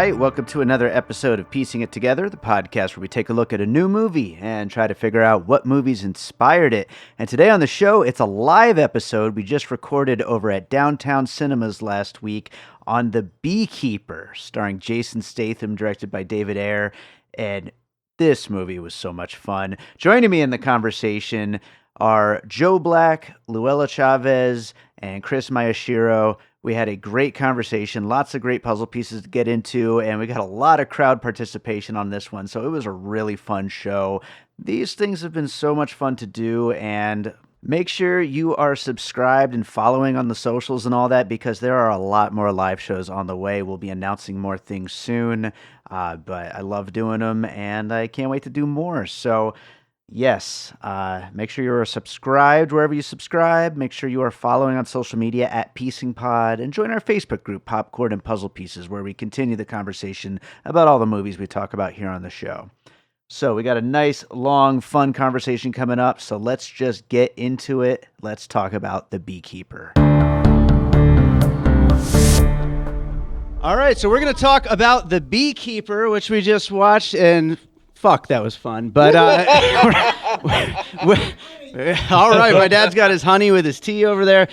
right, welcome to another episode of Piecing It Together, the podcast where we take a look at a new movie and try to figure out what movies inspired it. And today on the show, it's a live episode we just recorded over at Downtown Cinemas last week on The Beekeeper, starring Jason Statham, directed by David Ayer. And this movie was so much fun. Joining me in the conversation are Joe Black, Luella Chavez, and Kris Mayeshiro. We had a great conversation, lots of great puzzle pieces to get into, and we got a lot of crowd participation on this one, so it was a really fun show. These things have been so much fun to do, and make sure you are subscribed and following on the socials and all that, because there are a lot more live shows on the way. We'll be announcing more things soon, but I love doing them, and I can't wait to do more. So yes, make sure you are subscribed wherever you subscribe. Make sure you are following on social media at Piecing Pod, and join our Facebook group, Popcorn and Puzzle Pieces, where we continue the conversation about all the movies we talk about here on the show. So we got a nice, long, fun conversation coming up, so let's just get into it. Let's talk about The Beekeeper. All right, so we're going to talk about The Beekeeper, which we just watched, and fuck, that was fun. But all right, my dad's got his honey with his tea over there.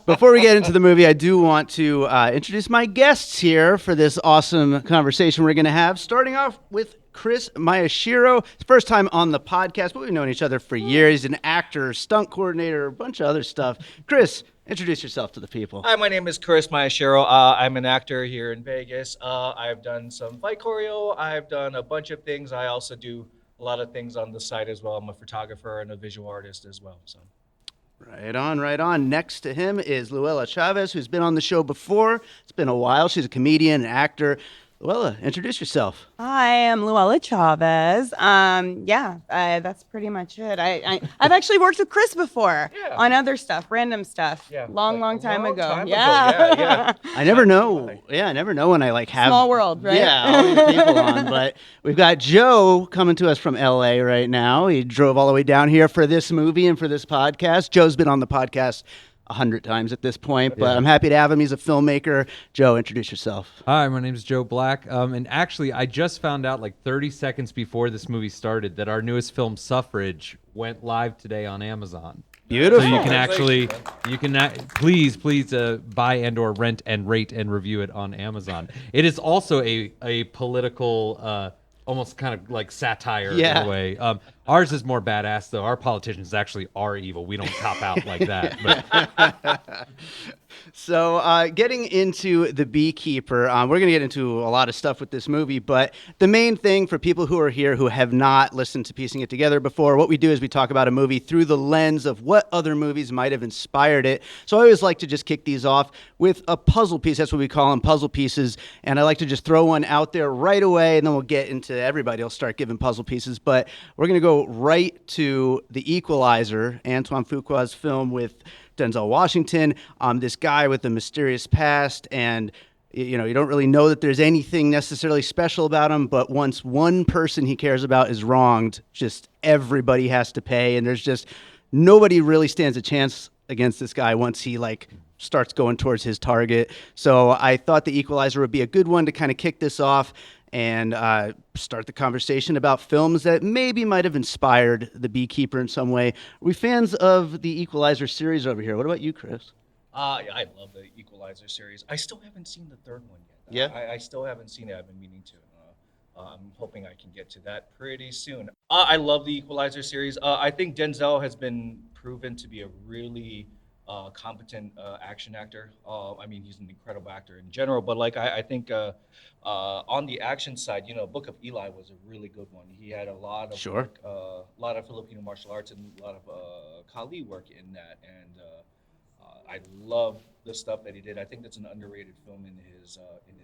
Before we get into the movie, I do want to introduce my guests here for this awesome conversation we're going to have, starting off with Kris Mayeshiro. First time on the podcast, but we've known each other for years. He's an actor, stunt coordinator, a bunch of other stuff. Kris, introduce yourself to the people. Hi, my name is Kris Mayeshiro. I'm an actor here in Vegas. I've done some fight choreo. I've done a bunch of things. I also do a lot of things on the side as well. I'm a photographer and a visual artist as well. So, Right on, right on. Next to him is Luella Chavez, who's been on the show before. It's been a while. She's a comedian, an actor. Luella, introduce yourself. Hi, I'm Luella Chavez. That's pretty much it. I've actually worked with Kris before on other stuff, random stuff. Yeah, long time ago. Yeah. I never know. Yeah, I never know when I have small world, right? Yeah, all these people on. But we've got Joe coming to us from LA right now. He drove all the way down here for this movie and for this podcast. Joe's been on the podcast 100 times at this point, but I'm happy to have him. He's a filmmaker. Joe, introduce yourself. Hi, my name is Joe Black. And actually, I just found out 30 seconds before this movie started that our newest film, Suffrage, went live today on Amazon. Beautiful. So you can please buy and or rent and rate and review it on Amazon. It is also a political, almost kind of like satire in a way. Ours is more badass, though. Our politicians actually are evil. We don't cop out like that. But. So getting into The Beekeeper, we're going to get into a lot of stuff with this movie, but the main thing for people who are here who have not listened to Piecing It Together before, what we do is we talk about a movie through the lens of what other movies might have inspired it. So I always like to just kick these off with a puzzle piece. That's what we call them, puzzle pieces. And I like to just throw one out there right away, and then we'll get into everybody. I'll start giving puzzle pieces, but we're going to go right to The Equalizer, Antoine Fuqua's film with Denzel Washington, this guy with a mysterious past, and you don't really know that there's anything necessarily special about him, but once one person he cares about is wronged, just everybody has to pay, and there's just nobody really stands a chance against this guy once he starts going towards his target. So I thought The Equalizer would be a good one to kind of kick this off and start the conversation about films that maybe might have inspired The Beekeeper in some way. Are we fans of the Equalizer series over here? What about you, Kris? I love the Equalizer series. I still haven't seen the third one yet. Yeah? I still haven't seen it. I've been meaning to. I'm hoping I can get to that pretty soon. I love the Equalizer series. I think Denzel has been proven to be a really competent action actor. He's an incredible actor in general, but I think on the action side, Book of Eli was a really good one. He had a lot of work, a lot of Filipino martial arts and a lot of Kali work in that, and I love the stuff that he did. I think that's an underrated film in his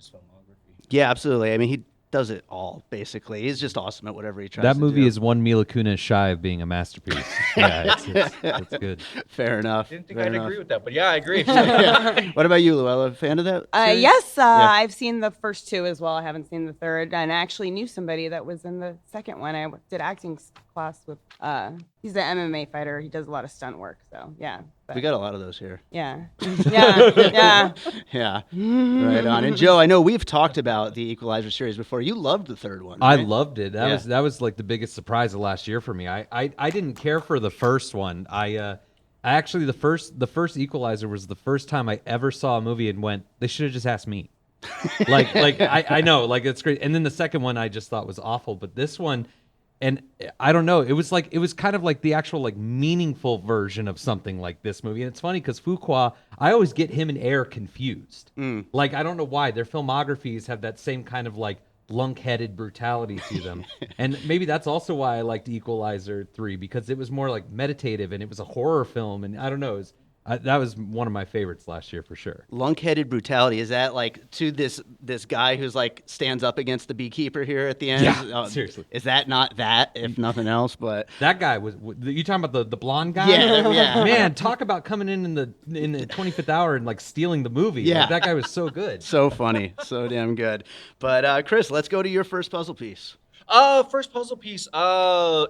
filmography. Yeah, absolutely. I mean, he does it all, basically. He's just awesome at whatever he tries That to movie do. is one Mila Kunis shy of being a masterpiece. Yeah, it's good. Fair enough. Didn't think I'd agree with that, but yeah, I agree. What about you, Luella? Fan of that series? Yes, I've seen the first two as well. I haven't seen the third, and I actually knew somebody that was in the second one. I did acting class with. He's an MMA fighter. He does a lot of stunt work. So yeah. But, We got a lot of those here. Yeah. Yeah. Yeah. Right on. And Joe, I know we've talked about the Equalizer series before. You loved the third one. I Right? loved it. That was like the biggest surprise of last year for me. I didn't care for the first one. I actually the first Equalizer was the first time I ever saw a movie and went, they should have just asked me. like I know, like it's great. And then the second one I just thought was awful, but this one, and I don't know, it was kind of like the actual like meaningful version of something like this movie. And it's funny because Fuqua, I always get him and Ayer confused. Like I don't know why their filmographies have that same kind of like lunk-headed brutality to them. And maybe that's also why I liked Equalizer 3, because it was more like meditative and it was a horror film, and I don't know, that was one of my favorites last year for sure. Lunk-headed brutality, is that like to this guy who's like stands up against the Beekeeper here at the end? Yeah, seriously. Is that not that, if nothing else? But that guy was, you talking about the blonde guy? Yeah. Man, talk about coming in the 25th hour and like stealing the movie. Yeah. Like, that guy was so good. So funny, so damn good. But Kris, let's go to your first puzzle piece. First puzzle piece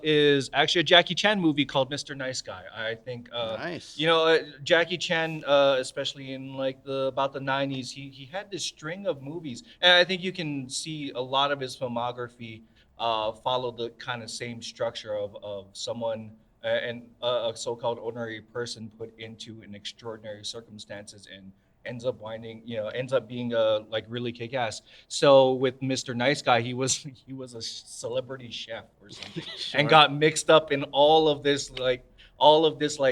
is actually a Jackie Chan movie called Mr. Nice Guy. I think, Nice. Jackie Chan, especially in like about the 90s, he had this string of movies, and I think you can see a lot of his filmography follow the kind of same structure of someone and a so-called ordinary person put into an extraordinary circumstances and ends up being like really kick-ass. So with Mr. Nice Guy, he was a celebrity chef or something, and got mixed up in all of this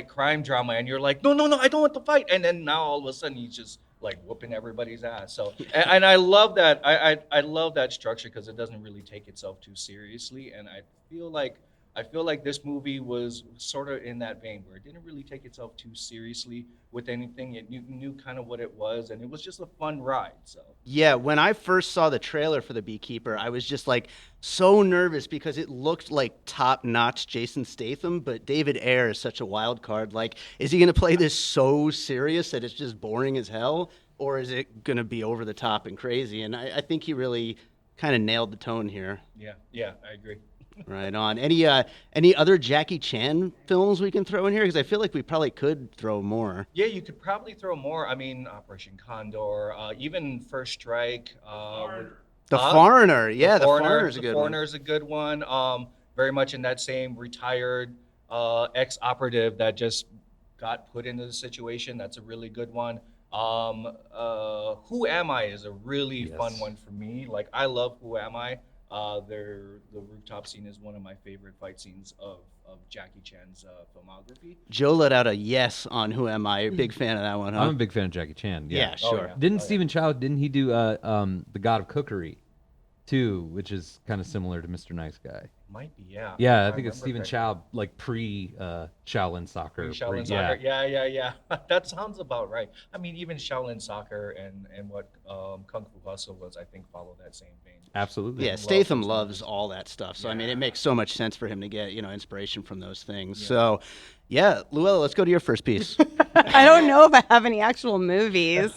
crime drama, and you're like, no, I don't want to fight, and then now all of a sudden he's just like whooping everybody's ass. So and I love that. I love that structure because it doesn't really take itself too seriously, and I feel like this movie was sort of in that vein where it didn't really take itself too seriously with anything. It knew kind of what it was, and it was just a fun ride. So Yeah, when I first saw the trailer for The Beekeeper, I was just like so nervous because it looked like top-notch Jason Statham, but David Ayer is such a wild card. Like, is he going to play this so serious that it's just boring as hell, or is it going to be over the top and crazy? And I think he really kind of nailed the tone here. Yeah, I agree. Right on. Any other Jackie Chan films we can throw in here? Because I feel like we probably could throw more. Yeah, you could probably throw more. I mean, Operation Condor, even First Strike. The Foreigner. Yeah, The Foreigner's a good one. The Foreigner's a good one. Very much in that same retired ex-operative that just got put into the situation. That's a really good one. Who Am I is a really fun one for me. Like, I love Who Am I. The rooftop scene is one of my favorite fight scenes of Jackie Chan's filmography. Joe let out a yes on Who Am I. Big fan of that one, huh? I'm a big fan of Jackie Chan. Yeah, sure. yeah. Didn't Stephen Chow, didn't he do The God of Cookery too, which is kind of similar to Mr. Nice Guy? Might be, yeah. Yeah, I think it's Stephen Chow, like pre-Shaolin Soccer. Shaolin Soccer, yeah. That sounds about right. I mean, even Shaolin Soccer and what Kung Fu Hustle was, I think, follow that same vein. Absolutely. Yeah, Statham loves all that stuff. So, I mean, it makes so much sense for him to get, inspiration from those things. Yeah. So, yeah, Luella, let's go to your first piece. I don't know if I have any actual movies.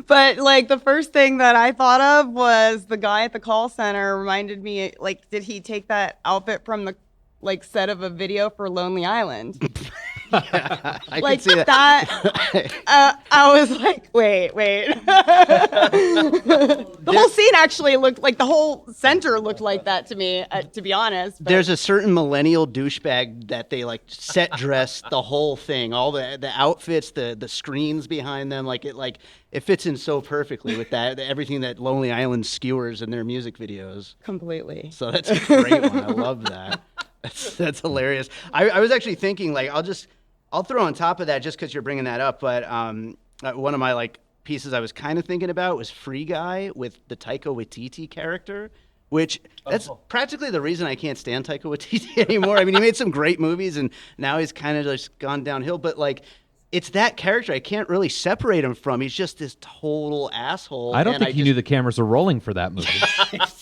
But, like, the first thing that I thought of was the guy at the call center reminded me, like, did he take that outfit from the, like, set of a video for Lonely Island? Yeah, I like can see that. I was like, wait. The whole scene actually looked like the whole center looked like that to me, to be honest. But. There's a certain millennial douchebag that they like set dress the whole thing, all the outfits, the screens behind them, it fits in so perfectly with that everything that Lonely Island skewers in their music videos. Completely. So that's a great one. I love that. That's hilarious. I was actually thinking, like, I'll throw on top of that just because you're bringing that up. But one of my pieces I was kind of thinking about was Free Guy with the Taika Waititi character, which that's practically the reason I can't stand Taika Waititi anymore. I mean, he made some great movies and now he's kind of just gone downhill. But it's that character I can't really separate him from. He's just this total asshole. I don't think he knew the cameras were rolling for that movie.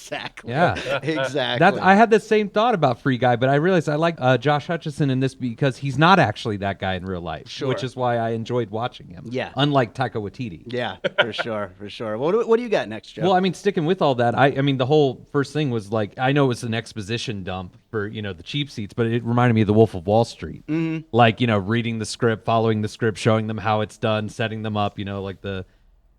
Exactly. Yeah. Exactly. I had the same thought about Free Guy, but I realized I like Josh Hutcherson in this because he's not actually that guy in real life, Sure. which is why I enjoyed watching him. Yeah. Unlike Taika Waititi. Yeah, for sure, for sure. What do you got next, Joe? Well, I mean, sticking with all that, I mean, the whole first thing was like, I know it's an exposition dump for, the cheap seats, but it reminded me of The Wolf of Wall Street. Mm-hmm. Like, reading the script, following the script, showing them how it's done, setting them up, like the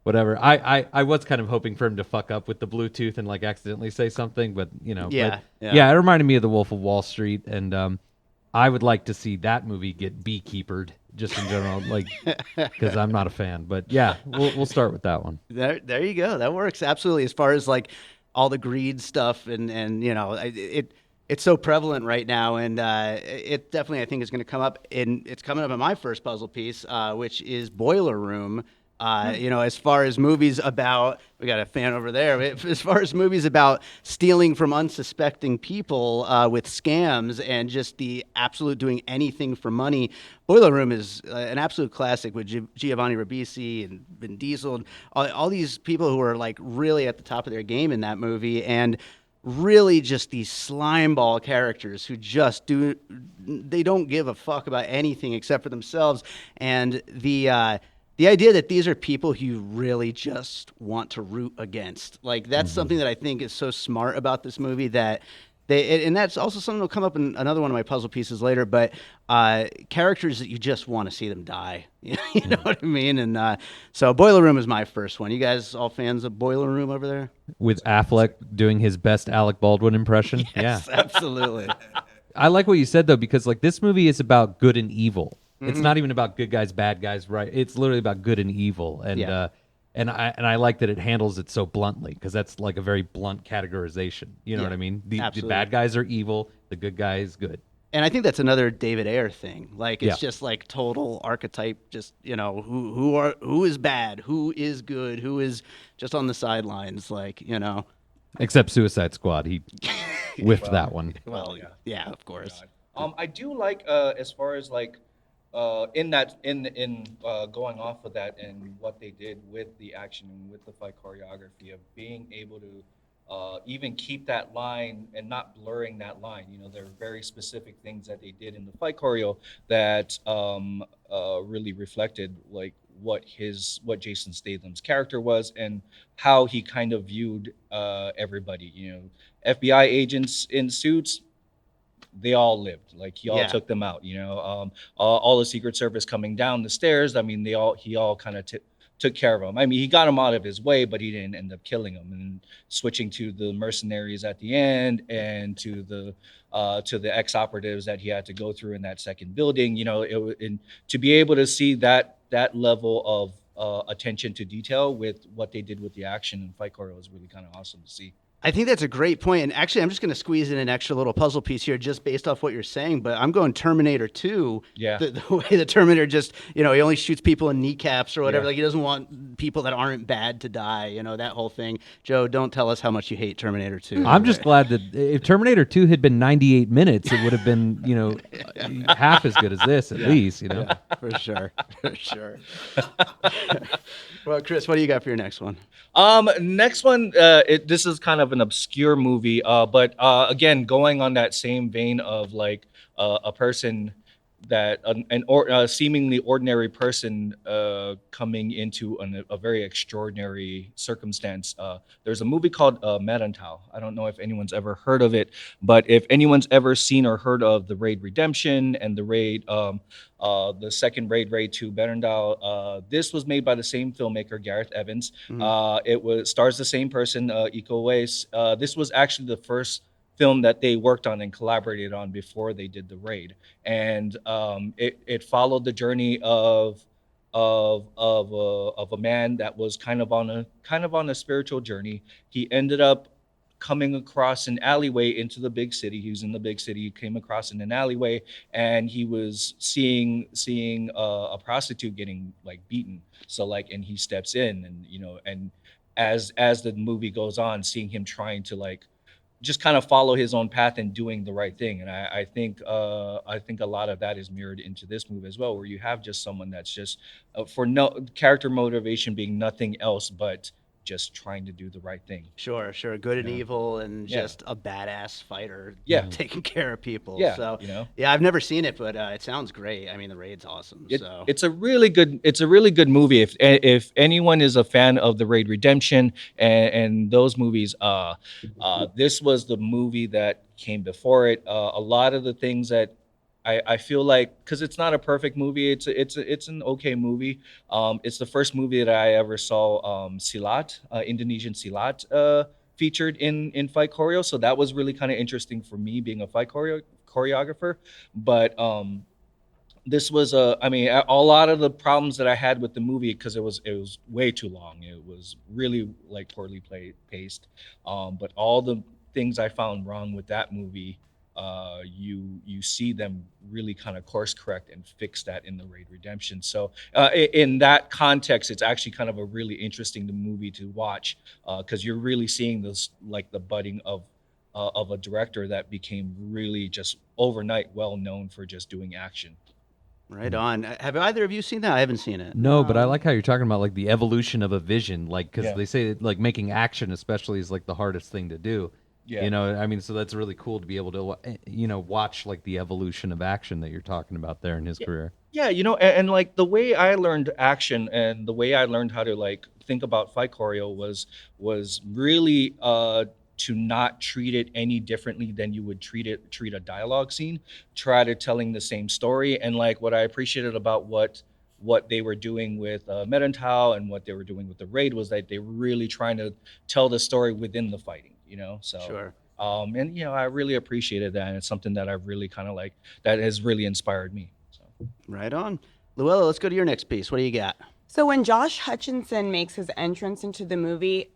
whatever. I was kind of hoping for him to fuck up with the Bluetooth and like accidentally say something, but, Yeah, yeah, it reminded me of The Wolf of Wall Street, and I would like to see that movie get Beekeepered. Just in general, like, because I'm not a fan, but yeah, we'll start with that one. There you go. That works absolutely. As far as like all the greed stuff, and it's so prevalent right now, and it definitely I think is going to come up. It's coming up in my first puzzle piece, which is Boiler Room. As far as movies about, we got a fan over there. As far as movies about stealing from unsuspecting people with scams and just the absolute doing anything for money, Boiler Room is an absolute classic with Giovanni Ribisi and Vin Diesel and all these people who are like really at the top of their game in that movie, and really just these slimeball characters who just they don't give a fuck about anything except for themselves, and the idea that these are people who you really just want to root against, like that's something that I think is so smart about this movie, that and that's also something that'll come up in another one of my puzzle pieces later, but characters that you just want to see them die. You know what I mean? And so Boiler Room is my first one. You guys all fans of Boiler Room over there? With Affleck doing his best Alec Baldwin impression? Yes, yeah. Absolutely. I like what you said, though, because like this movie is about good and evil. It's not even about good guys, bad guys, right? It's literally about good and evil, and I like that it handles it so bluntly, because that's like a very blunt categorization. You know what I mean? The bad guys are evil, the good guy is good. And I think that's another David Ayer thing. Like it's just like total archetype. Just who is bad, who is good, who is just on the sidelines. Like Except Suicide Squad, he whiffed that one. Well, yeah, of course. I do like as far as like. In going off of that and what they did with the action and with the fight choreography of being able to even keep that line and not blurring that line. There are very specific things that they did in the fight choreo that really reflected like what Jason Statham's character was and how he kind of viewed everybody. FBI agents in suits, they all lived. Like he all took them out. All the Secret Service coming down the stairs. I mean, he all kind of took care of them. I mean, he got them out of his way, but he didn't end up killing them. And switching to the mercenaries at the end, and to the ex-operatives that he had to go through in that second building. And to be able to see that level of attention to detail with what they did with the action and fight choreo was really kind of awesome to see. I think that's a great point. And actually, I'm just going to squeeze in an extra little puzzle piece here just based off what you're saying. But I'm going Terminator 2. Yeah. The way the Terminator just, he only shoots people in kneecaps or whatever. Yeah. Like, he doesn't want people that aren't bad to die, that whole thing. Joe, don't tell us how much you hate Terminator 2. I'm just glad that if Terminator 2 had been 98 minutes, it would have been, half as good as this, at least, Yeah, for sure. For sure. Well, Kris, what do you got for your next one? Next one, this is kind of an obscure movie, but again, going on that same vein of like a person that a seemingly ordinary person coming into a very extraordinary circumstance. There's a movie called Medantal. I don't know if anyone's ever heard of it, but if anyone's ever seen or heard of the Raid Redemption and the Raid, the second Raid 2 Medantal, this was made by the same filmmaker, Gareth Evans. It stars the same person, Iko Uwais. This was actually the first film that they worked on and collaborated on before they did the Raid, and it followed the journey of a man that was kind of on a spiritual journey. He ended up coming across an alleyway into the big city. He was in the big city. He came across in an alleyway, and he was seeing a prostitute getting like beaten. So like, and he steps in, and and as the movie goes on, seeing him trying to like just kind of follow his own path and doing the right thing. And I think a lot of that is mirrored into this movie as well, where you have just someone that's just for no character motivation being nothing else but just trying to do the right thing. Sure. Good and evil, and just a badass fighter. Taking care of people. Yeah, So you know. yeah, I've never seen it, but it sounds great. I mean, the Raid's awesome. So It's a really good movie. If anyone is a fan of the Raid Redemption and those movies, this was the movie that came before it. A lot of the things that I feel like, because it's not a perfect movie, it's an okay movie. It's the first movie that I ever saw silat, Indonesian silat, featured in fight choreo. So that was really kind of interesting for me, being a fight choreographer. But this was I mean, a lot of the problems that I had with the movie, because it was way too long. It was really like poorly paced. But all the things I found wrong with that movie, you see them really kind of course correct and fix that in the Raid Redemption. So in that context, it's actually kind of a really interesting movie to watch, because you're really seeing this, like, the budding of a director that became really just overnight well known for just doing action. right on. Have either of you seen that? I haven't seen it. No, but I like how you're talking about like the evolution of a vision, like, because Yeah. they say like making action especially is like the hardest thing to do. Yeah. You know, I mean, so that's really cool to be able to, you know, watch like the evolution of action that you're talking about there in his career. Yeah, you know, and like the way I learned action and the way I learned how to like think about fight choreo was really to not treat it any differently than you would treat a dialogue scene. Try to telling the same story. And like what I appreciated about what they were doing with Merentau and what they were doing with the Raid was that they were really trying to tell the story within the fighting, you know. So Sure. and you know, I really appreciated that, and it's something that I really kind of like, that has really inspired me. So. Right on. Luella, let's go to your next piece. What do you got? So when Josh Hutcherson makes his entrance into the movie,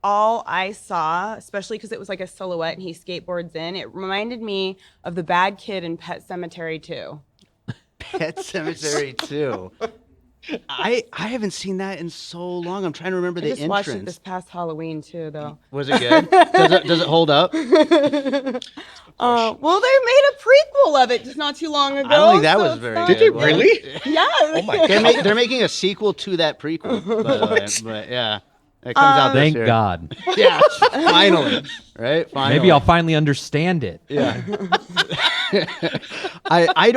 all I saw, especially because it was like a silhouette and he skateboards in, it reminded me of the bad kid in Pet Sematary 2. Pet Cemetery 2. I haven't seen that in so long. I'm trying to remember I the just watched it entrance. this past Halloween too, though. Was it good? Does it hold up? Well, they made a prequel of it just not too long ago. I don't think that so was it's very not- good. Did they really? Yeah. Oh my god. They're making a sequel to that prequel, by the way. But yeah, it comes out this Thank year. God. Yeah, finally, right? Finally. Maybe I'll finally understand it. Yeah. I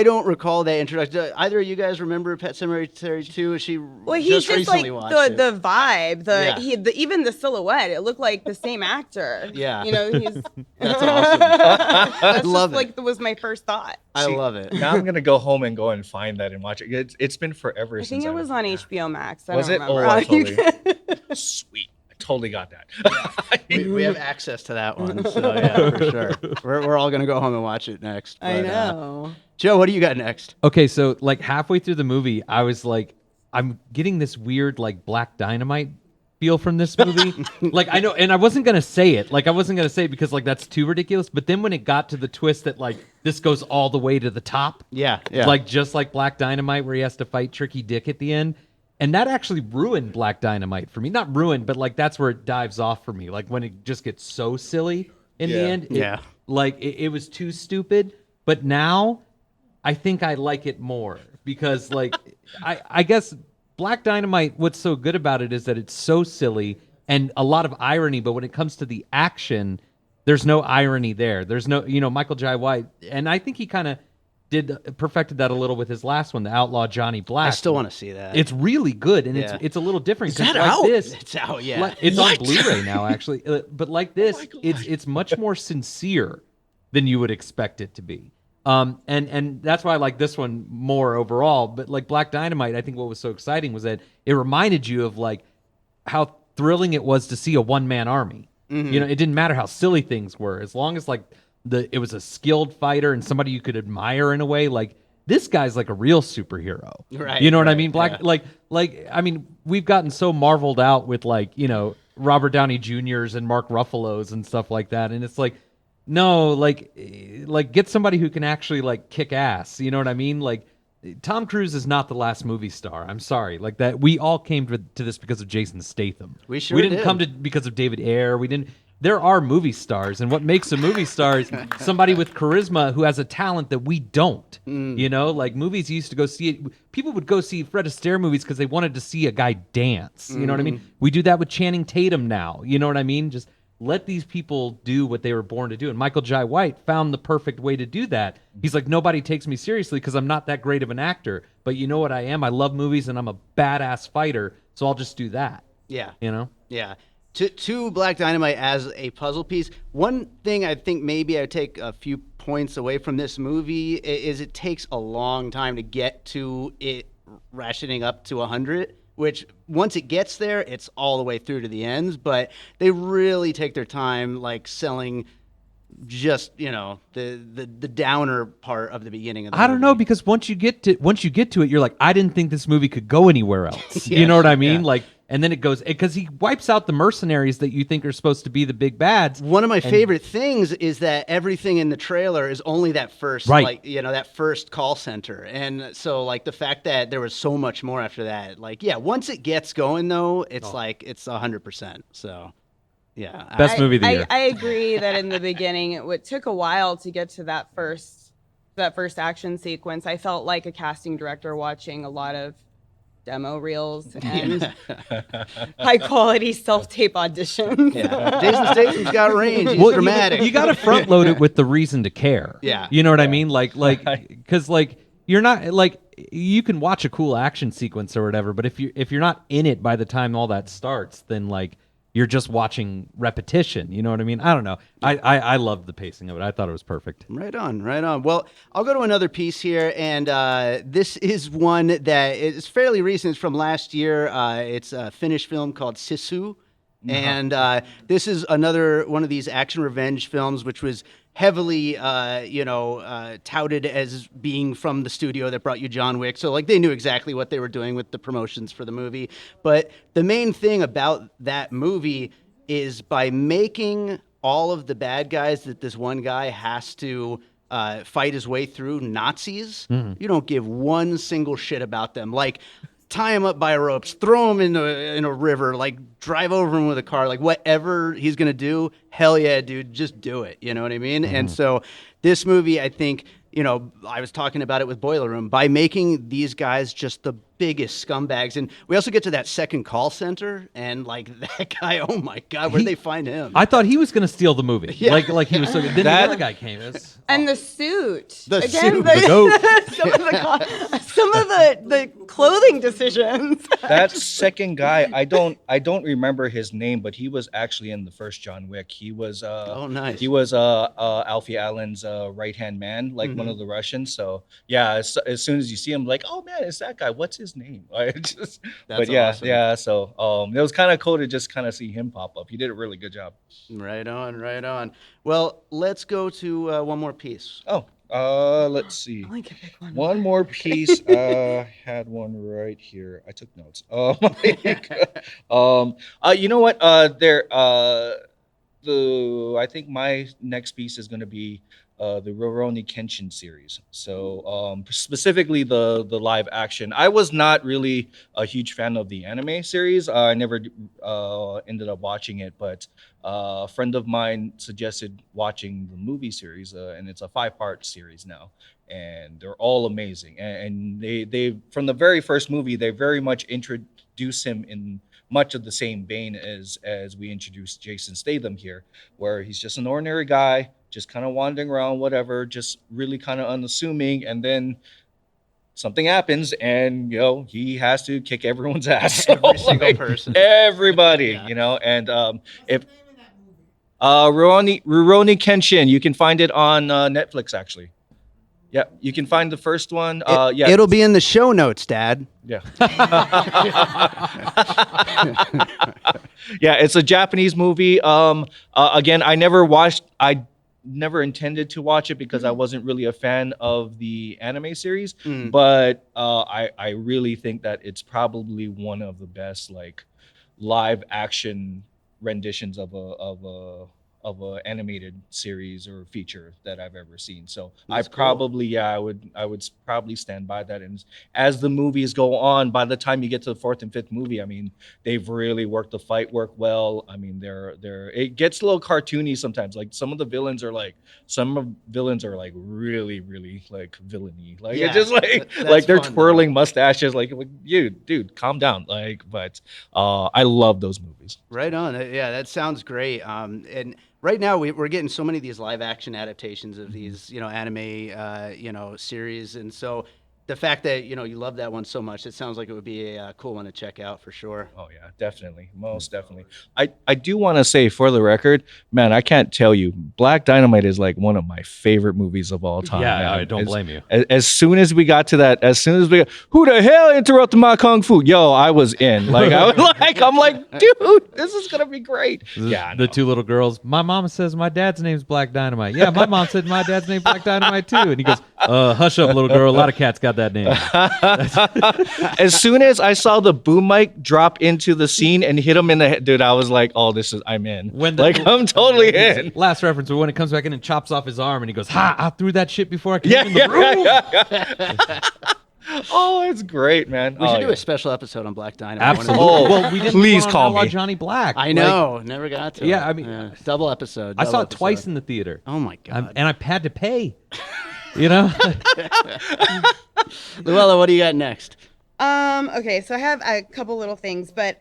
don't recall that introduction. Either of you guys remember Pet Sematary 2? She Well, he's just recently like watched it. the vibe, Yeah. even the silhouette. It looked like the same actor. Yeah. You know, he's That's awesome. that's love just it. like was my first thought. I love it. Now I'm gonna go home and go and find that and watch it. It's been forever I since think it was on HBO Max. I Was don't it? Oh, remember. I totally. Sweet. I totally got that. We have access to that one, so yeah, for sure. We're all gonna go home and watch it next. I but, know. Joe, what do you got next? Okay, so like halfway through the movie, I was like, I'm getting this weird like Black Dynamite feel from this movie. Like I know, and I wasn't gonna say it. Like I wasn't gonna say it because like that's too ridiculous. But then when it got to the twist that like this goes all the way to the top, Yeah. like just like Black Dynamite where he has to fight Tricky Dick at the end. And that actually ruined Black Dynamite for me. Not ruined, but like that's where it dives off for me. Like when it just gets so silly in the end. It was too stupid. But now I think I like it more because like I guess Black Dynamite, what's so good about it is that it's so silly and a lot of irony, but when it comes to the action, there's no irony there. There's no, Michael Jai White, and I think he kind of perfected that a little with his last one, The Outlaw Johnny Black. I still want to see that. It's really good, and Yeah. it's a little different. Is that 'cause like out? This, It's out, yeah. like- it's What? on Blu-ray now, actually. But like this, it's much more sincere than you would expect it to be. And that's why I like this one more overall. But like Black Dynamite, I think what was so exciting was that it reminded you of like how thrilling it was to see a one-man army. Mm-hmm. It didn't matter how silly things were, as long as like it was a skilled fighter and somebody you could admire in a way. Like this guy's like a real superhero, Right, You know what I right, mean? Black, yeah. like I mean, we've gotten so marveled out with like Robert Downey Jr.'s and Mark Ruffalo's and stuff like that, and it's like, no, like get somebody who can actually like kick ass. You know what I mean? Like Tom Cruise is not the last movie star. I'm sorry, like that. We all came to this because of Jason Statham. We sure We didn't did. come to because of David Ayer. We didn't. there are movie stars, and what makes a movie star is somebody with charisma who has a talent that we don't. You know, like movies used to go see it. People would go see Fred Astaire movies because they wanted to see a guy dance. You know what I mean? We do that with Channing Tatum now. You know what I mean? Just let these people do what they were born to do. And Michael Jai White found the perfect way to do that. He's like, nobody takes me seriously because I'm not that great of an actor. But you know what I am? I love movies and I'm a badass fighter. So I'll just do that. Yeah. You know? Yeah. To Black Dynamite as a puzzle piece, one thing I think maybe I take a few points away from this movie is it takes a long time to get to it rationing up to 100, which once it gets there, it's all the way through to the ends. But they really take their time, like selling just, you know, the downer part of the beginning of the movie. I don't know, because once you get to it, you're like, I didn't think this movie could go anywhere else. You know what I mean? Yeah. Like, and then it goes, because he wipes out the mercenaries that you think are supposed to be the big bads. One of my favorite things is that everything in the trailer is only that first, like, you know, that first call center. And so, like, the fact that there was so much more after that, like, yeah, once it gets going, though, it's like, it's 100%. So, yeah. Best movie of the year. I agree that in the beginning, it took a while to get to that first action sequence. I felt like a casting director watching a lot of demo reels and high quality self-tape auditions. Yeah. Jason Statham's got range. He's Well, dramatic. You got to front load it with the reason to care. Yeah. You know what I mean? Like, because like you're not like, you can watch a cool action sequence or whatever, but if you're not in it by the time all that starts, then like you're just watching repetition. You know what I mean? I don't know. I loved the pacing of it. I thought it was perfect. Right on, right on. Well, I'll go to another piece here, and this is one that is fairly recent. It's from last year. It's a Finnish film called Sisu, and this is another one of these action revenge films, which was heavily, touted as being from the studio that brought you John Wick. So, like, they knew exactly what they were doing with the promotions for the movie. But the main thing about that movie is by making all of the bad guys that this one guy has to fight his way through Nazis, you don't give one single shit about them. Like, tie him up by ropes, throw him in a river, like drive over him with a car, like whatever he's gonna do, hell yeah, dude, just do it. You know what I mean? And so this movie, I think, you know, I was talking about it with Boiler Room, by making these guys just the biggest scumbags. And we also get to that second call center, and like that guy, oh my God, where'd they find him? I thought he was going to steal the movie. Yeah. Like he was so good. Then the other guy came. And the suit. The Again, suit. The goat. some of the clothing decisions. That second guy, I don't remember his name, but he was actually in the first John Wick. He was Oh, nice. He was Alfie Allen's right hand man, like one of the Russians. So yeah, as soon as you see him, like, oh man, it's that guy. What's his name? That's but yeah, awesome. yeah. So it was kind of cool to just kind of see him pop up. He did a really good job. Right on, right on. Well, let's go to one more piece. Oh, let's see. Only can pick One more piece. Had one right here. I took notes. You know what? I think my next piece is going to be the Rurouni Kenshin series. So specifically the live action. I was not really a huge fan of the anime series. I never ended up watching it, but a friend of mine suggested watching the movie series, and it's a 5-part series now, and they're all amazing. And they from the very first movie, they very much introduce him in much of the same vein as we introduced Jason Statham here, where he's just an ordinary guy, just kind of wandering around, whatever, just really kind of unassuming, and then something happens, and you know he has to kick everyone's ass, Every single person, everybody, Yeah. you know. And if Rurouni Kenshin, you can find it on Netflix actually. Yeah, you can find the first one. Yeah, It'll be in the show notes, Dad. yeah. Yeah, it's a Japanese movie. Again, I never intended to watch it because I wasn't really a fan of the anime series. But I really think that it's probably one of the best like live action renditions of of a animated series or feature that I've ever seen. So That's I cool. probably I would probably stand by that. And as the movies go on, by the time you get to the fourth and fifth movie, I mean, they've really worked the fight work well. I mean, they're it gets a little cartoony sometimes. Like some of the villains are like really like villainy. Like Yeah, it's just like that's they're fun, twirling mustaches. Like you dude, calm down. Like, but I love those movies. Right on. Yeah, that sounds great. And right now we're getting so many of these live action adaptations of these, anime, series. And so the fact that, you love that one so much, it sounds like it would be a cool one to check out for sure. Oh yeah, definitely, most definitely. I do want to say for the record, man, I can't tell you, Black Dynamite is like one of my favorite movies of all time. Yeah, man. I don't blame you. As soon as we got to that, who the hell interrupted my kung fu? Yo, I was in. Like I'm like, dude, this is gonna be great. Yeah, The two little girls. My mama says my dad's name's Black Dynamite. Yeah, my mom said my dad's name's Black Dynamite too. And he goes, hush up, little girl. A lot of cats got that name. As soon as I saw the boom mic drop into the scene and hit him in the head, dude, I was like, oh, I'm in. I'm totally in. Last reference, when it comes back in and chops off his arm and he goes, ha, I threw that shit before I came in the room. Oh, it's great, man. We should do a special episode on Black Dynamite. Absolutely. Oh, well, we didn't please do one on call Outlaw me. Johnny Black. I know. Never got to Yeah, it. I mean, double episode. I saw it twice in the theater. Oh, my God. And I had to pay. You know? Luella, what do you got next? Okay, so I have a couple little things, but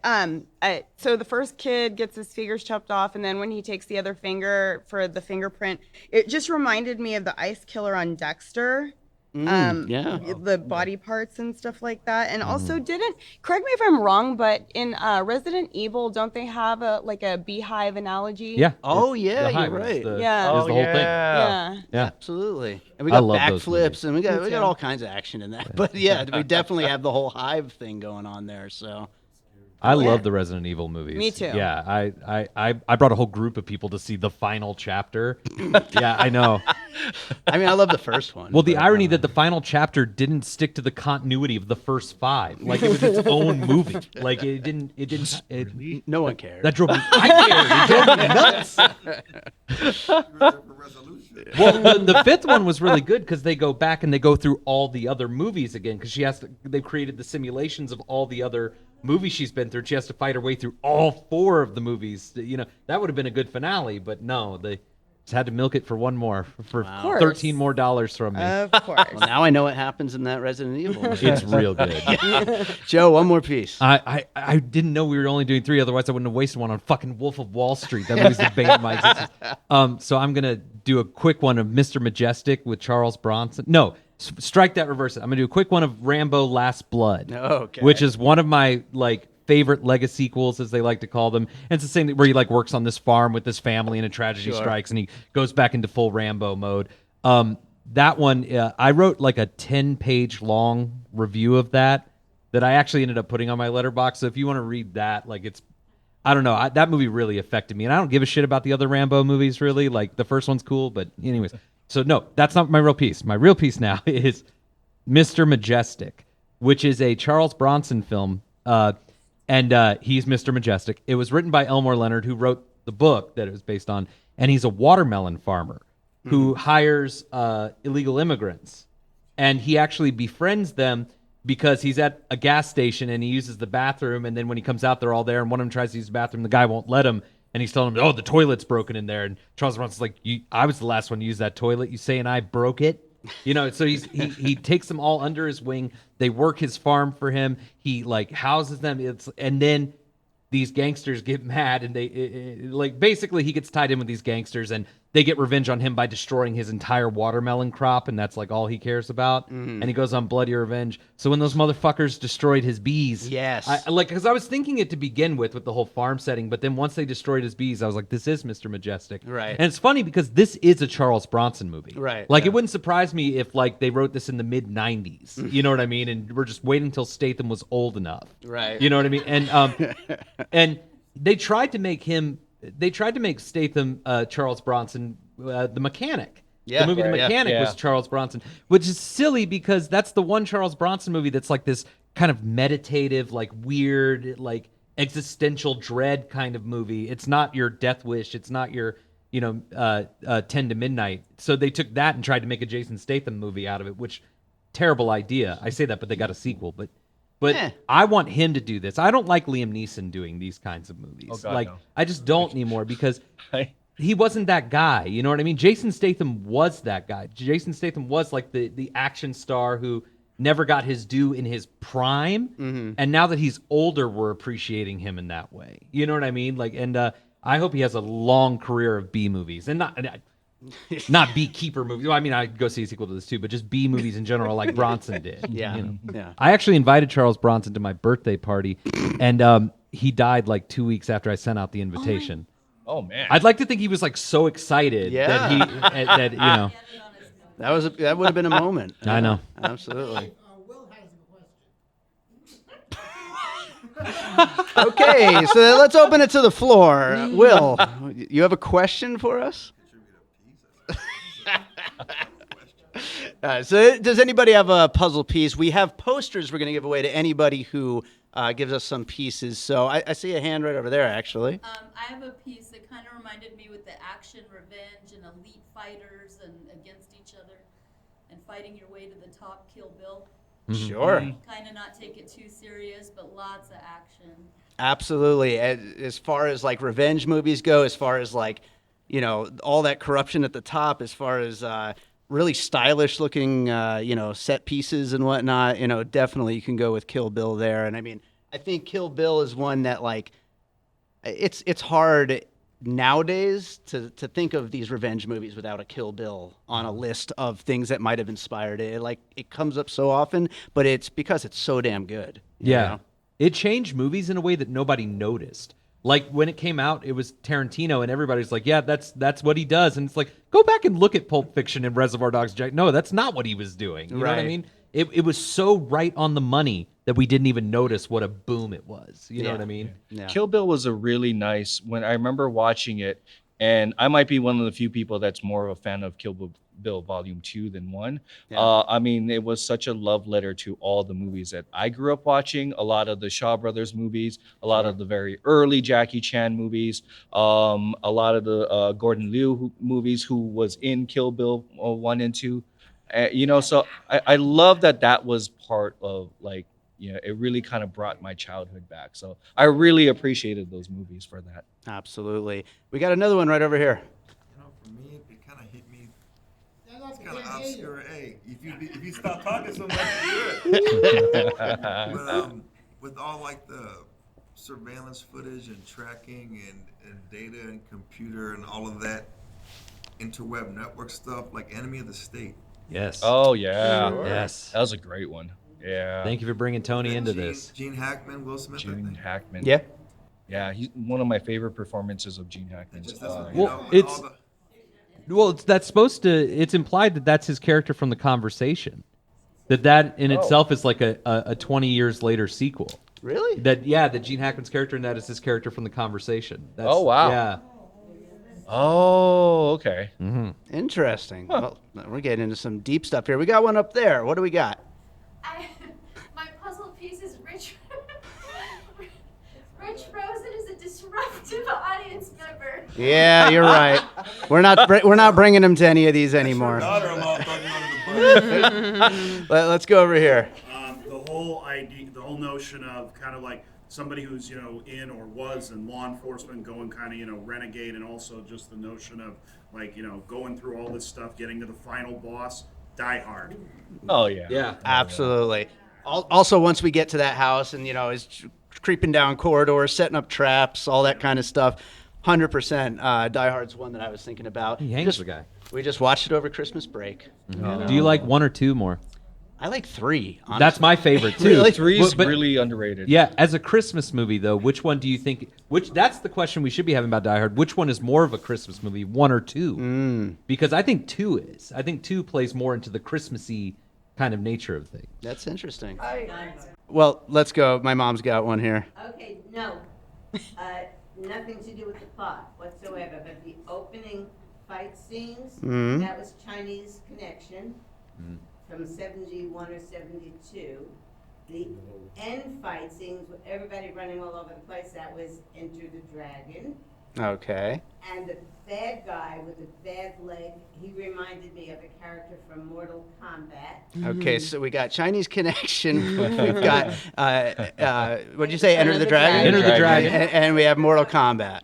so the first kid gets his fingers chopped off, and then when he takes the other finger for the fingerprint, it just reminded me of the ice killer on Dexter. Yeah. The body parts and stuff like that. And also correct me if I'm wrong, but in Resident Evil, don't they have a beehive analogy? Yeah. Oh, yeah, The you're hive is right. the- Yeah. is the whole thing. Yeah. Yeah. Absolutely. And we I got love those backflips movies. and we got too. all kinds of action in that. But yeah, we definitely have the whole hive thing going on there. So I love the Resident Evil movies. Me too. Yeah, I brought a whole group of people to see the final chapter. Yeah, I know. I mean, I love the first one. Well, the but, irony that the final chapter didn't stick to the continuity of the first five, like it was its own movie. Like it didn't. no one cared. That drove me. I cared. It drove me nuts. Well, the fifth one was really good because they go back and they go through all the other movies again because they created the simulations of all the other movies she's been through. She has to fight her way through all four of the movies. You know, that would have been a good finale, but no, they just had to milk it for one more for Wow. $13 more from me. Of course. Well, now I know what happens in that Resident Evil movie. It's real good. Joe, one more piece. I didn't know we were only doing 3, otherwise I wouldn't have wasted one on fucking Wolf of Wall Street. That movie's the bane of my existence. So I'm gonna do a quick one of Mr. Majestic with Charles Bronson. No, strike that, reverse it. I'm gonna do a quick one of Rambo: Last Blood. Okay. Which is one of my favorite Lego sequels, as they like to call them. And it's the same where he works on this farm with this family and a tragedy strikes and he goes back into full Rambo mode. That one, I wrote a 10-page long review of that I actually ended up putting on my letterbox. So if you want to read that, I don't know, that movie really affected me. And I don't give a shit about the other Rambo movies, really. The first one's cool, but anyways. So no, that's not my real piece. My real piece now is Mr. Majestic, which is a Charles Bronson film. And he's Mr. Majestic. It was written by Elmore Leonard, who wrote the book that it was based on. And he's a watermelon farmer who hires illegal immigrants. And he actually befriends them because he's at a gas station and he uses the bathroom. And then when he comes out, they're all there. And one of them tries to use the bathroom. The guy won't let him. And he's telling him, oh, the toilet's broken in there. And Charles Bronson's like, I was the last one to use that toilet. You saying I broke it? You know, so he takes them all under his wing. They work his farm for him. He houses them. And then these gangsters get mad and they basically he gets tied in with these gangsters and they get revenge on him by destroying his entire watermelon crop, and that's all he cares about. And he goes on bloody revenge. So when those motherfuckers destroyed his bees, Yes. because I was thinking it to begin with the whole farm setting, but then once they destroyed his bees, I was like, this is Mr. Majestic. Right. And it's funny because this is a Charles Bronson movie. Right. It wouldn't surprise me if they wrote this in the mid 90s. You know what I mean? And we're just waiting until Statham was old enough. Right. You know what I mean? And and they tried to make Statham Charles Bronson the mechanic. Yeah, the movie The right, yeah. Mechanic was Charles Bronson, which is silly because that's the one Charles Bronson movie that's this kind of meditative, weird, existential dread kind of movie. It's not your Death Wish. It's not your, 10 to Midnight. So they took that and tried to make a Jason Statham movie out of it, which terrible idea. I say that, but they got a sequel. But I want him to do this. I don't like Liam Neeson doing these kinds of movies. Oh, God, like no. I just don't anymore because he wasn't that guy. You know what I mean? Jason Statham was that guy. Jason Statham was like the action star who never got his due in his prime. And now that he's older, we're appreciating him in that way. You know what I mean? Like, and I hope he has a long career of B movies and not Beekeeper movies. Well, I mean, I'd go see a sequel to this too, but just B movies in general, like Bronson did. Yeah. I actually invited Charles Bronson to my birthday party, and he died like 2 weeks after I sent out the invitation. Oh man. I'd like to think he was like so excited that he that you know. That would have been a moment. I know. Absolutely. Will has a question. Okay, so let's open it to the floor. Will, you have a question for us? So does anybody have a puzzle piece? We have posters we're going to give away to anybody who gives us some pieces. So I see a hand right over there, actually. I have a piece that kind of reminded me with the action, revenge, and elite fighters and against each other and fighting your way to the top, Kill Bill. Sure. Kind of not take it too serious, but lots of action. Absolutely. As far as like revenge movies go, as far as like, all that corruption at the top, as far as really stylish looking, set pieces and whatnot, definitely you can go with Kill Bill there. And I mean, I think Kill Bill is one that like, it's hard nowadays to think of these revenge movies without a Kill Bill on a list of things that might have inspired it. Like it comes up so often, but it's because it's so damn good. you Yeah. know? It changed movies in a way that nobody noticed. Like when it came out, it was Tarantino, and everybody's like, "Yeah, that's what he does." And it's like, go back and look at Pulp Fiction and Reservoir Dogs. No, that's not what he was doing. You know what I Right. mean? It was so right on the money that we didn't even notice what a boom it was. You know Yeah. what I mean? Yeah. Kill Bill was a really nice when I remember watching it, and I might be one of the few people that's more of a fan of Kill Bill Volume 2 than 1. Yeah. I mean, it was such a love letter to all the movies that I grew up watching, a lot of the Shaw Brothers movies, a lot of the very early Jackie Chan movies, a lot of the Gordon Liu movies who was in Kill Bill 1 and 2. So I love that was part of it really kind of brought my childhood back. So I really appreciated those movies for that. Absolutely. We got another one right over here. For me, it kind of hit me. That's Kind of can't hear you. obscure. Hey, if you stop talking so much, you do it. But with all like the surveillance footage and tracking and data and computer and all of that interweb network stuff, like Enemy of the State. Yes. Oh yeah, Yes. that was a great one. Yeah, Thank you for bringing Tony into Gene- this. Gene Hackman, Will Smith. I Gene think. Hackman. Yeah. Yeah, he's one of my favorite performances of Gene Hackman. Just this one, Well, with it's- all the- Well, it's implied that that's his character from The Conversation. That in itself is like a 20 years later sequel. Really? That Gene Hackman's character in that is his character from The Conversation. That's, Oh, wow. Yeah. Oh, okay. Interesting. Well, we're getting into some deep stuff here. We got one up there. What do we got? My puzzle piece is Rich. Rich Rosen is a disruptive audience member. Yeah, you're right. We're not bringing him to any of these anymore. Daughter-in-law thrown you under the bus. Let's go over here. The whole idea, the whole notion of kind of like somebody who's in or was in law enforcement going kind of renegade, and also just the notion of like going through all this stuff, getting to the final boss. Die Hard. Oh yeah. Yeah. Absolutely. Also, once we get to that house and is creeping down corridors, setting up traps, all that kind of stuff, 100%. Die Hard's one that I was thinking about. He hangs the guy. We just watched it over Christmas break. Do you like one or two more? I like 3. Honestly. That's my favorite too. Really? Three's But- really underrated. Yeah, as a Christmas movie though, which one do you think? That's the question we should be having about Die Hard. Which one is more of a Christmas movie, 1 or 2? Because I think 2 is. I think 2 plays more into the Christmassy kind of nature of things. That's interesting. Well, let's go. My mom's got one here. Okay, no. Nothing to do with the plot whatsoever, but the opening fight scenes, that was Chinese Connection from 71 or 72. The end fight scenes with everybody running all over the place, that was Enter the Dragon. Okay. And the bad guy with the bad leg, he reminded me of a character from Mortal Kombat. Okay, so we got Chinese Connection. We've got, what'd you say, Enter the Dragon? Enter the Dragon. And we have Mortal Kombat.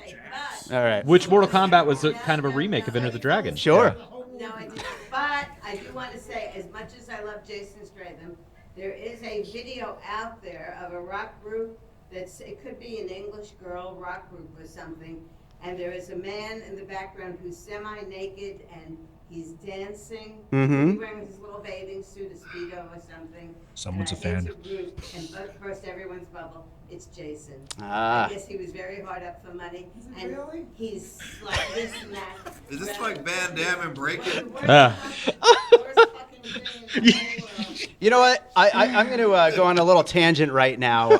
All right. Which Mortal Kombat was kind of a remake of Enter the Dragon. Sure. No, I didn't. But I do want to say, as much as I love Jason Statham, there is a video out there of a rock group it could be an English girl rock group or something, and there is a man in the background who's semi-naked and he's dancing. He's wearing his little bathing suit, a Speedo or something. Someone's a And fan. and burst everyone's bubble. It's Jason. Ah. I guess he was very hard up for money. And really? he's like this and that. Is this like Van Damme and Breaking? Worst fucking thing in the whole world. You know what? I'm going to go on a little tangent right now.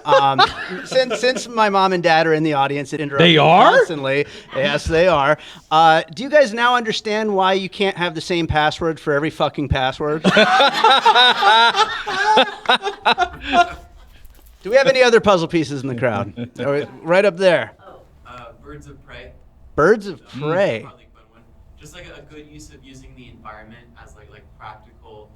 Since my mom and dad are in the audience, it interrupts They me are? constantly. Yes, they are. Do you guys now understand why you can't have the same password for every fucking password? Do we have any other puzzle pieces in the crowd? Right up there. Birds of Prey. Birds of Prey. Probably a fun one. Just like a good use of using the environment as like practical,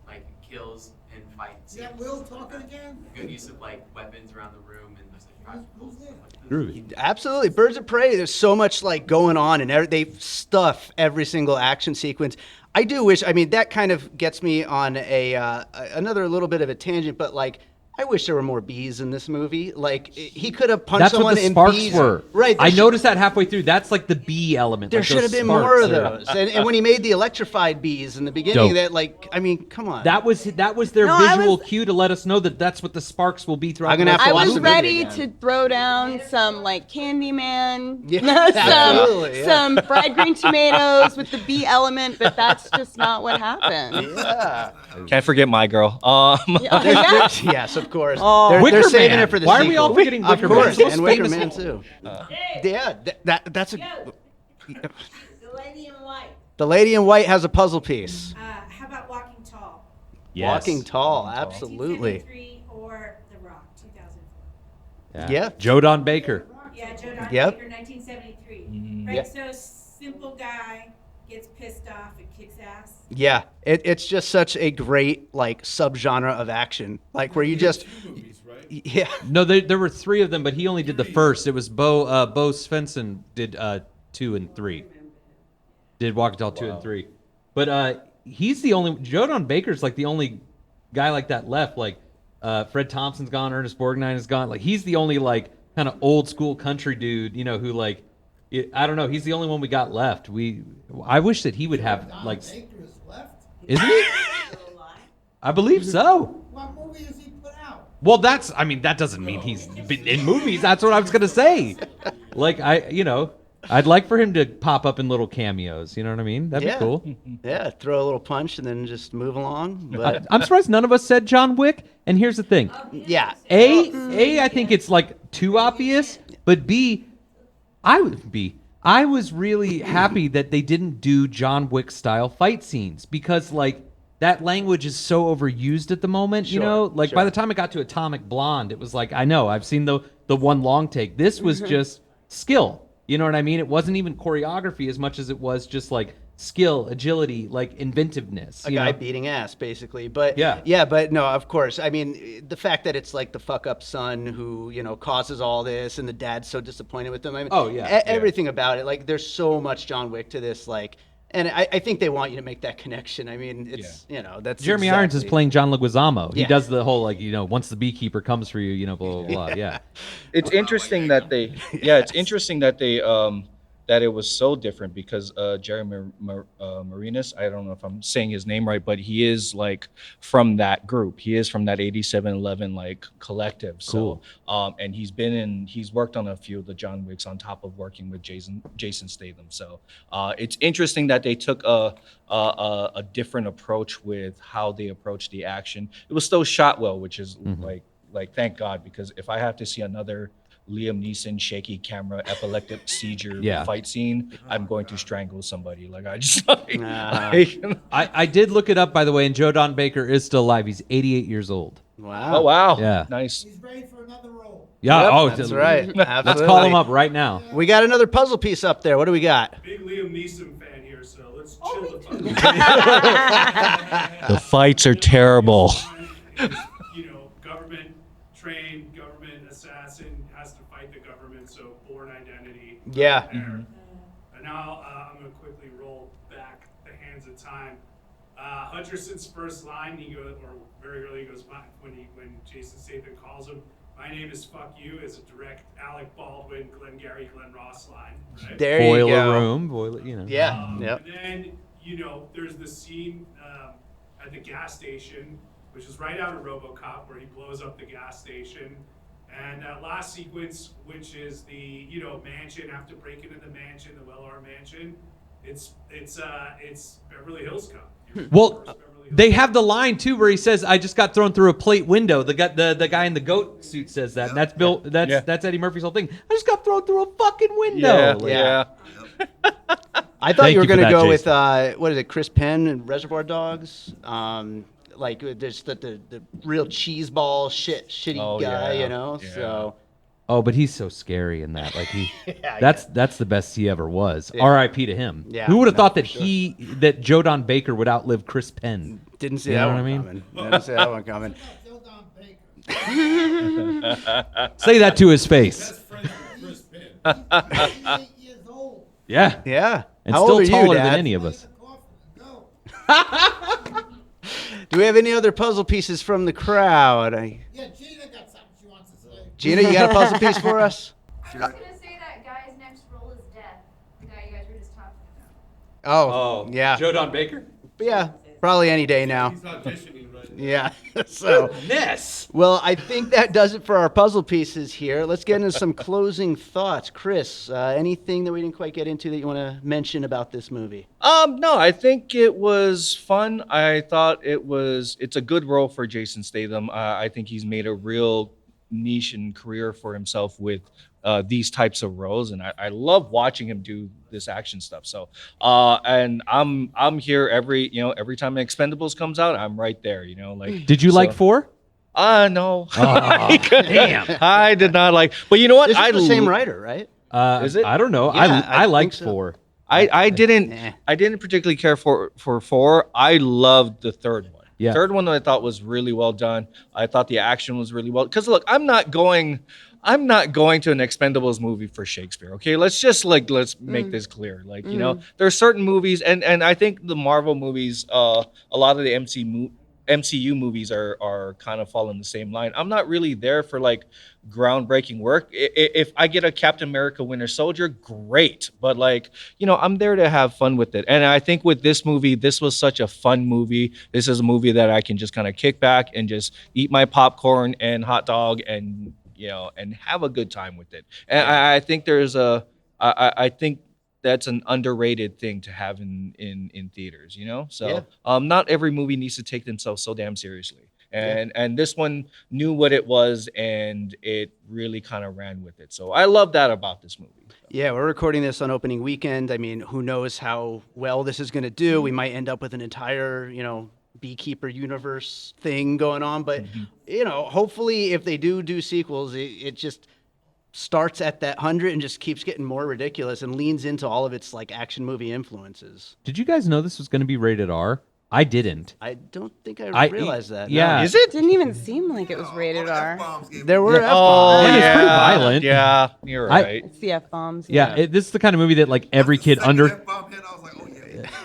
like kills and fight Is scenes. that Will talking again? Good use of like weapons around the room and just like practical Who's stuff there? like that. Absolutely. Birds of Prey, there's so much like going on and they stuff every single action sequence. I do wish, I mean, that kind of gets me on another little bit of a tangent, but like, I wish there were more bees in this movie. Like, he could have punched That's someone what the in sparks bees. were. Right. I noticed that halfway through. That's like the bee element. There like should those have been sparks more of are- those. And when he made the electrified bees in the beginning, Dope. that like, I mean, come on. That was their No, I visual was- cue to let us know that that's what the sparks will be throughout. I'm gonna the have to I watch was the movie ready again. to throw down some like Candyman, Yeah, absolutely, yeah. some fried green tomatoes with the bee element, but that's just not what happened. Yeah. Can't forget My Girl. Yeah. Yes, of course. Oh. They're Wicker saving Man. it for the Why are sequel. we all forgetting Of Wicker Man? course, It's the most and Wicker famous Man one. too. Yeah, that's a. The lady in white. The Lady in White has a puzzle piece. How about Walking Tall? Yes. Walking Tall, absolutely. 1973 or The Rock, 2004. Yeah. Joe Don Baker. Yeah, Joe Don Yep. Baker, 1973. Mhm. Right, Yep. so simple guy gets pissed off and kicks ass. Yeah, it's just such a great like subgenre of action, like where you just. Yeah. No, there were three of them, but he only did the first. It was Bo Svensson did 2 and 3. Did Walk Tall 2 and 3. But he's the only Joe Don Baker's like the only guy like that left. Like Fred Thompson's gone, Ernest Borgnine is gone. Like he's the only like kind of old school country dude, you know, who like I don't know. He's the only one we got left. I wish that he would have like. Baker is left. Isn't he? I believe so. What movie has he put out? Well, that doesn't mean he's been in movies. That's what I was gonna say. Like I'd like for him to pop up in little cameos. You know what I mean? That'd Yeah. be cool. Yeah, throw a little punch and then just move along. But I'm surprised none of us said John Wick. And here's the thing: yeah, I think it's like too obvious. But I was really happy that they didn't do John Wick style fight scenes because like. That language is so overused at the moment, you know? Like, by the time it got to Atomic Blonde, it was like, I know, I've seen the one long take. This was just skill. You know what I mean? It wasn't even choreography as much as it was just, like, skill, agility, like, inventiveness. a you guy know? beating ass, basically. But Yeah. but no, of course. I mean, the fact that it's like the fuck up son who causes all this, and the dad's so disappointed with him. I mean, Oh, yeah. everything about it. Like, there's so much John Wick to this. Like, and I think they want you to make that connection. I mean, it's that's Jeremy Irons is playing John Leguizamo. He Yeah. does the whole, like, once the beekeeper comes for you, blah, blah, blah. Yeah. It's interesting that they it's interesting that they that it was so different because Jeremy Marinas, I don't know if I'm saying his name right, but he is like from that group. He is from that 8711 like collective. So and he's worked on a few of the John Wicks on top of working with Jason Statham. So it's interesting that they took a different approach with how they approach the action. It was still shot well, which is like thank God, because if I have to see another Liam Neeson shaky camera epileptic seizure fight scene, I'm going to strangle somebody. Like I just I did look it up, by the way, and Joe Don Baker is still alive. He's 88 years old. Wow. Oh wow. Yeah. Nice. He's ready for another role. Yeah. Yep, oh, that's right. Let's call him up right now. We got another puzzle piece up there. What do we got? Big Liam Neeson fan here, so let's chill the fuck. The fights are terrible. Government trained, government assassin has to fight the government, so Born Identity. Yeah. There. And now I'm going to quickly roll back the hands of time. Hutcherson's first line, he goes, or very early, he goes, when Jason Statham calls him, "My name is fuck you," is a direct Alec Baldwin, Glengarry Glen Ross line. Right? There Boiler you go. room, boiler, Yeah. Yep. And then, there's the scene at the gas station, which is right out of RoboCop, where he blows up the gas station. And that last sequence, which is the mansion, after breaking into the mansion, the Wellar mansion, it's Beverly Hills Cop. Well, they have the line too where he says, "I just got thrown through a plate window." The guy in the goat suit says that. And that's Bill. That's Eddie Murphy's whole thing. I just got thrown through a fucking window. Yeah. I thought Thank you were you for going to that, go Jason. with what is it, Chris Penn and Reservoir Dogs? Like there's the real cheeseball shitty guy, Yeah. So Oh, but he's so scary in that. Like he, Yeah, that's the best he ever was. R.I.P. to him. Yeah, Who would have no, thought that for sure. that Joe Don Baker would outlive Chris Penn? didn't see You that know one what I mean? coming. Didn't see that one coming. Joe Don Baker. Say that to his face. Best friend with Chris Penn. He's 88 years old. Yeah, Yeah. and How still old are you, taller Dad? than any of us. Go. Do we have any other puzzle pieces from the crowd? Yeah, Gina got something she wants to say. Gina, you got a puzzle piece for us? I was gonna say that guy's next role is death. The guy you guys were just talking about. Oh, yeah. Joe Don Baker. Yeah, probably any day now. He's auditioning right now. Yeah. So, well, I think that does it for our puzzle pieces here. Let's get into some closing thoughts. Chris, anything that we didn't quite get into that you want to mention about this movie? No, I think it was fun. I thought it's a good role for Jason Statham. I think he's made a real niche and career for himself with these types of roles, and I love watching him do this action stuff. So, and I'm here every time Expendables comes out, I'm right there. Did you like 4? No. Oh, damn. I did not like. But you know what? This is the same writer, right? Is it? I don't know. Yeah, I liked think so. 4. I didn't Nah. I didn't particularly care for 4. I loved the third one. Yeah. Third one I thought was really well done. I thought the action was really well. Because look, I'm not going to an Expendables movie for Shakespeare. Okay, let's make this clear. There are certain movies, and I think the Marvel movies, a lot of the MCU movies are kind of following the same line. I'm not really there for groundbreaking work. If I get a Captain America Winter Soldier, great. But I'm there to have fun with it. And I think with this movie, this was such a fun movie. This is a movie that I can just kind of kick back and just eat my popcorn and hot dog and have a good time with it. And I think I think that's an underrated thing to have in theaters, So not every movie needs to take themselves so damn seriously. And this one knew what it was, and it really kind of ran with it. So I love that about this movie. Yeah, we're recording this on opening weekend. I mean, who knows how well this is going to do? We might end up with an entire, Beekeeper universe thing going on. But, hopefully if they do sequels, it just starts at that 100 and just keeps getting more ridiculous and leans into all of its action movie influences. Did you guys know this was going to be rated R? I didn't. I don't think I realized that. Yeah. No. Is it? Didn't even seem like it was rated R. There were Yeah. F-bombs. And it's pretty violent. Yeah, you're right. It's the F-bombs. Yeah, this is the kind of movie that every kid under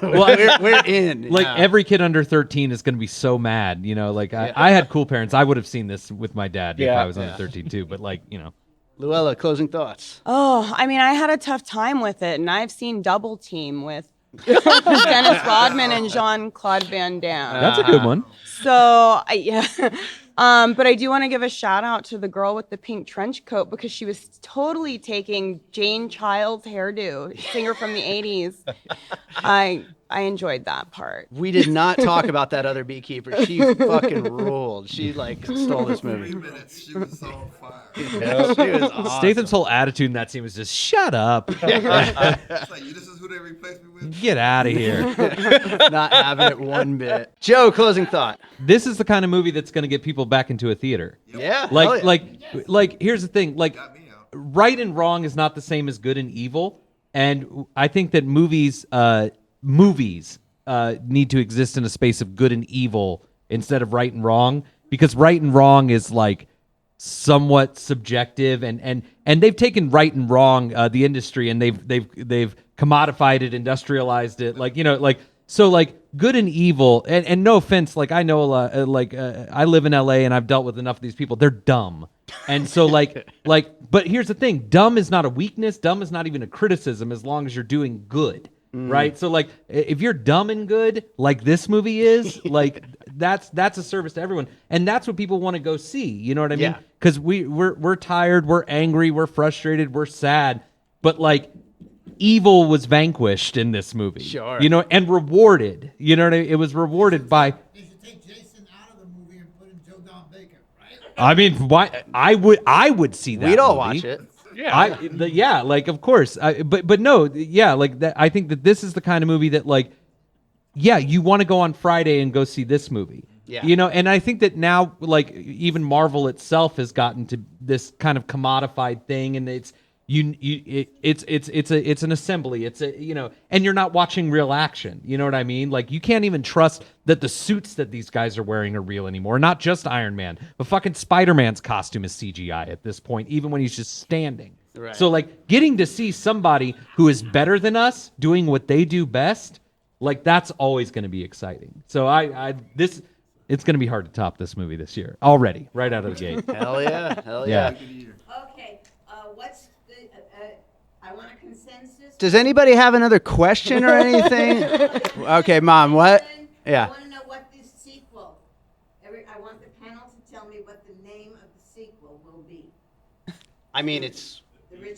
Well, we're in. every kid under 13 is going to be so mad. I had cool parents. I would have seen this with my dad if Yeah. I was under 13 too. But Luella, closing thoughts. Oh, I mean, I had a tough time with it, and I've seen Double Team with Dennis Rodman and Jean-Claude Van Damme. that's a good one. So, but I do want to give a shout out to the girl with the pink trench coat because she was totally taking Jane Child's hairdo, singer from the 80s. I enjoyed that part. We did not talk about that other beekeeper. She fucking ruled. She like stole this 3 movie. minutes, she was on fire. She was awesome. Statham's whole attitude in that scene was just shut up. It's like, this is who they replaced me with? Get out of here. Not having it one bit. Joe, closing thought. This is the kind of movie that's going to get people back into a theater. Yeah. Like, hell yeah. like, here's the thing. Like, Got me out. right and wrong is not the same as good and evil. And I think that movies need to exist in a space of good and evil instead of right and wrong, because right and wrong is like somewhat subjective, and they've taken right and wrong, the industry, and they've commodified it, industrialized it, like, you know, like, so like good and evil, and no offense, like I know a lot, I live in LA and I've dealt with enough of these people. They're dumb. And so like, but here's the thing, dumb is not a weakness. Dumb is not even a criticism as long as you're doing good. Right. So like, if you're dumb and good, like this movie is, like that's a service to everyone, and that's what people want to go see. You know what I mean? Because we're tired, we're angry, we're frustrated, we're sad, but like evil was vanquished in this movie. Sure. You know, and rewarded. You know what I mean? It was rewarded by. They should take Jason out of the movie and put in Joe Don Baker, right? I mean, why? I would see that. We'd all movie. watch it. Yeah, like of course, but no, yeah, like that. I think that this is the kind of movie that, like, yeah, you want to go on Friday and go see this movie. Yeah, you know, and I think that now, like, even Marvel itself has gotten to this kind of commodified thing, and it's an assembly. It's a, you know, and you're not watching real action. You know what I mean? Like, you can't even trust that the suits that these guys are wearing are real anymore. Not just Iron Man, but fucking Spider-Man's costume is CGI at this point, even when he's just standing. Right. So like, getting to see somebody who is better than us doing what they do best, like, that's always going to be exciting. So it's going to be hard to top this movie this year already, right out of the gate. Hell yeah. Hell yeah. Okay, what's the, I want a consensus. Does anybody have another question or anything? Okay, Mom, what? Yeah. I want to know what this sequel, I want the panel to tell me what the name of the sequel will be. I mean, it's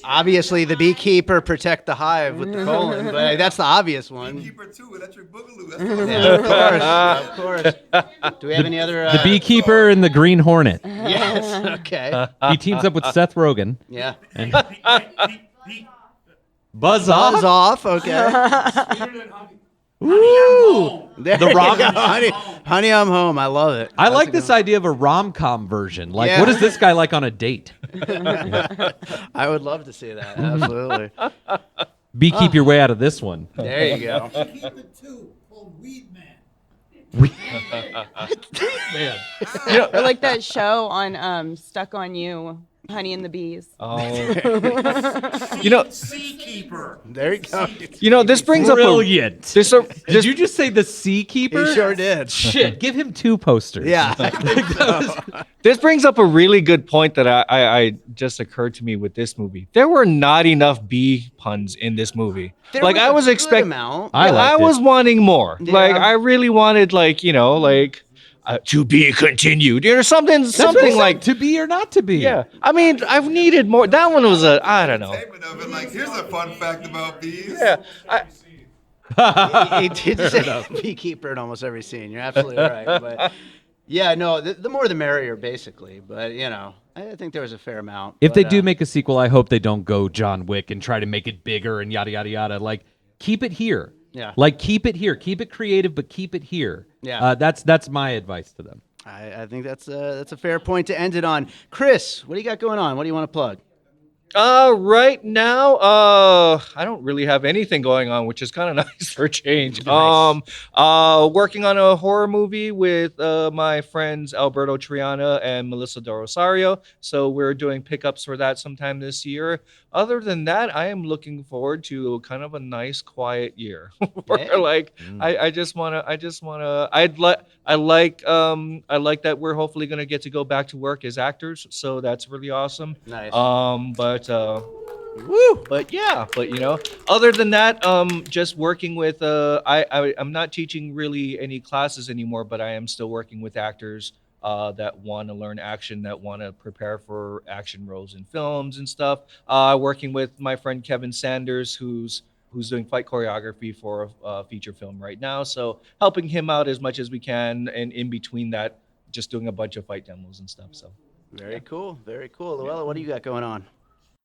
obviously the Beekeeper, Protect the Hive with the colon, but that's the obvious one. Beekeeper 2, Electric Boogaloo. That's Yeah, of course. Do we have any other? The Beekeeper and the Green Hornet. Yes. Okay. He teams up with Seth Rogen. Yeah. And Buzz off. Buzz off. Okay. Ooh, The honey, I'm home. I love it. I like this idea of a rom-com version. Like, Yeah. what is this guy like on a date? I would love to see that. Absolutely. Keep your way out of this one. There you go. Keep it two called Weed Man. Man. Or like that show on Stuck on You, Honey and the Bees. Oh. You know, Seakeeper. There you go. you know, this brings Brilliant. Did you just say the Seakeeper? He sure did. Shit, give him 2 posters. Yeah. This brings up a really good point that I just occurred to me with this movie. There were not enough bee puns in this movie. I was expecting. I was wanting more. Yeah. Like, I really wanted, like, you know, like, to be continued, or something like to be or not to be. Yeah, I mean, I've needed more. That one was I don't know. Of it, like, here's a fun fact about bees. Yeah, He did say Beekeeper in almost every scene. You're absolutely right. But yeah, no, the more the merrier, basically. But, you know, I think there was a fair amount. If but, they do make a sequel, I hope they don't go John Wick and try to make it bigger and yada yada yada. Like, keep it here. Yeah. Like, keep it here. Keep it creative, but keep it here. Yeah. That's my advice to them. I think that's a fair point to end it on. Chris, what do you got going on? What do you want to plug? Right now, I don't really have anything going on, which is kind of nice for a change. Nice. Working on a horror movie with my friends Alberto Triana and Melissa Del Rosario. So we're doing pickups for that sometime this year. Other than that, I am looking forward to kind of a nice, quiet year. Where, like, I like that we're hopefully gonna get to go back to work as actors. So that's really awesome. Nice. But you know, other than that, just working with I'm not teaching really any classes anymore, but I am still working with actors that want to learn action, that want to prepare for action roles in films and stuff. Working with my friend Kevin Sanders, who's who's doing fight choreography for a feature film right now. So helping him out as much as we can, and in between that, just doing a bunch of fight demos and stuff. So Very cool. Very cool. Luella, what do you got going on?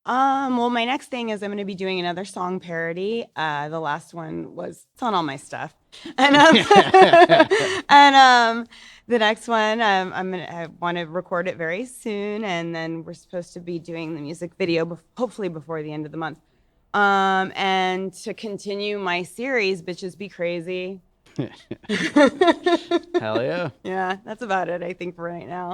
Well, my next thing is I'm going to be doing another song parody. The last one was, it's on all my stuff. And, the next one, I want to record it very soon. And then we're supposed to be doing the music video, hopefully before the end of the month. And to continue my series, Bitches Be Crazy. Hell yeah. Yeah, that's about it, I think, for right now.